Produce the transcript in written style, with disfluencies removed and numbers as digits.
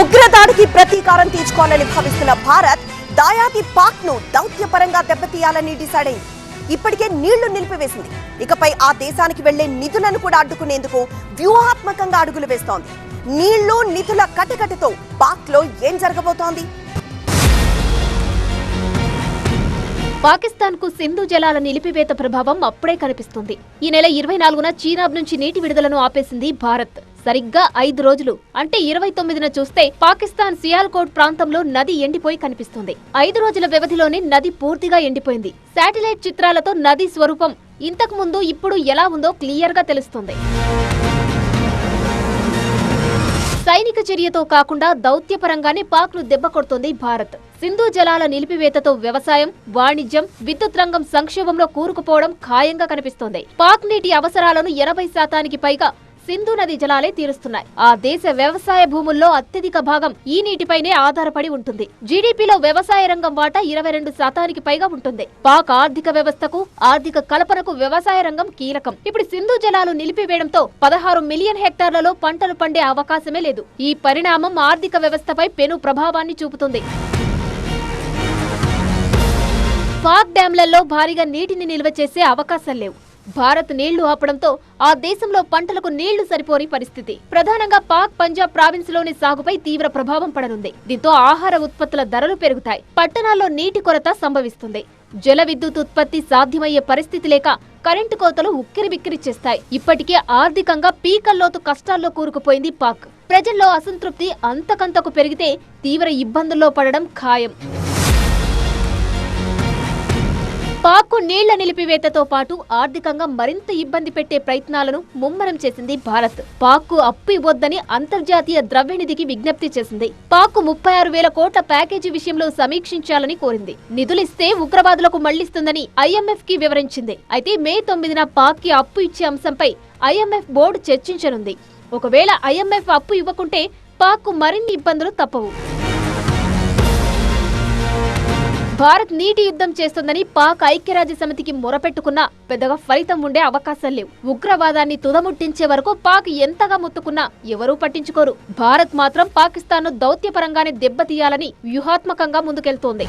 ఉగ్రదాడికి ప్రతీకారం తీర్చుకోవాలని భావిస్తున్న భారత్ దాయాది పాక్ ను దౌత్యపరంగా దెబ్బతీయాలని డిసైడ్ అయింది. ఇప్పటికే నీళ్లు నిలిపివేసింది. ఇకపై ఆ దేశానికి వెళ్లే నిధులను కూడా అడ్డుకునేందుకు వ్యూహాత్మకంగా అడుగులు వేస్తోంది. నీళ్లు నిధుల కటకటతో పాక్ లో ఏం జరగబోతోంది? పాకిస్తాన్ కు సింధు జలాల నిలిపివేత ప్రభావం అప్పుడే కనిపిస్తుంది. ఈ నెల 24న చీనాబ్ నుంచి నీటి విడుదలను ఆపేసింది భారత్. సరిగ్గా 5 రోజులు అంటే 29న చూస్తే పాకిస్తాన్ సియాల్కోట్ ప్రాంతంలో నది ఎండిపోయి కనిపిస్తుంది. 5 రోజుల వ్యవధిలోనే నది పూర్తిగా ఎండిపోయింది. శాటిలైట్ చిత్రాలతో నది స్వరూపం ఇంతకు ముందు ఇప్పుడు ఎలా ఉందో క్లియర్ గా తెలుస్తుంది. సైనిక చర్యతో కాకుండా దౌత్యపరంగానే పాక్ ను దెబ్బ కొడుతోంది భారత్. సింధు జలాల నిలిపివేతతో వ్యవసాయం, వాణిజ్యం, విద్యుత్ రంగం సంక్షోభంలో కూరుకుపోవడం ఖాయంగా కనిపిస్తోంది. పాక్ నీటి అవసరాలను 80% పైగా సింధు నది జలాలే తీరుస్తున్నాయి. ఆ దేశ వ్యవసాయ భూముల్లో అత్యధిక భాగం ఈ నీటిపైనే ఆధారపడి ఉంటుంది. జీడీపీలో వ్యవసాయ రంగం వాటా 22% పైగా ఉంటుంది. పాక్ ఆర్థిక వ్యవస్థకు, ఆర్థిక కల్పనకు వ్యవసాయ రంగం కీలకం. ఇప్పుడు సింధు జలాలు నిలిపివేయడంతో 16 మిలియన్ హెక్టార్లలో పంటలు పండే అవకాశమే లేదు. ఈ పరిణామం ఆర్థిక వ్యవస్థపై పెను ప్రభావాన్ని చూపుతుంది. పాక్ డ్యాంలలో భారీగా నీటిని నిల్వ చేసే అవకాశం లేవు. భారత్ నీళ్లు ఆపడంతో ఆ దేశంలో పంటలకు నీళ్లు సరిపోని పరిస్థితి. ప్రధానంగా పాక్ పంజాబ్ ప్రావిన్స్ లోని సాగుపై తీవ్ర ప్రభావం పడనుంది. దీంతో ఆహార ఉత్పత్తుల ధరలు పెరుగుతాయి. పట్టణాల్లో నీటి కొరత సంభవిస్తుంది. జల విద్యుత్ ఉత్పత్తి సాధ్యమయ్యే పరిస్థితి లేక కరెంటు కోతలు ఉక్కిరిబిక్కిరి చేస్తాయి. ఇప్పటికే ఆర్థికంగా పీకల్లోతు కష్టాల్లో కూరుకుపోయింది పాక్. ప్రజల్లో అసంతృప్తి అంతకంతకు పెరిగితే తీవ్ర ఇబ్బందుల్లో పడడం ఖాయం. పాక్ నీళ్ల నిలిపివేతతో పాటు ఆర్థికంగా మరింత ఇబ్బంది పెట్టే ప్రయత్నాలను ముమ్మరం చేసింది భారత్. పాక్ అప్పు ఇవ్వొద్దని అంతర్జాతీయ ద్రవ్యనిధికి విజ్ఞప్తి చేసింది. పాక్ 36,000 కోట్ల ప్యాకేజీ విషయంలో సమీక్షించాలని కోరింది. నిధులిస్తే ఉగ్రవాదులకు మళ్లిస్తుందని IMF కి వివరించింది. అయితే మే 9న పాక్ కి అప్పు ఇచ్చే అంశంపై IMF బోర్డు చర్చించనుంది. ఒకవేళ IMF అప్పు ఇవ్వకుంటే పాక్ మరిన్ని ఇబ్బందులు తప్పవు. భారత్ నీటి యుద్ధం చేస్తుందని పాక్ ఐక్యరాజ్య సమితికి మొరపెట్టుకున్నా పెద్దగా ఫలితం ఉండే అవకాశం లేవు. ఉగ్రవాదాన్ని తుదముట్టించే వరకు పాక్ ఎంతగా ముత్తుకున్నా ఎవరూ పట్టించుకోరు. భారత్ మాత్రం పాకిస్తాన్ను దౌత్యపరంగానే దెబ్బతీయాలని వ్యూహాత్మకంగా ముందుకెళ్తోంది.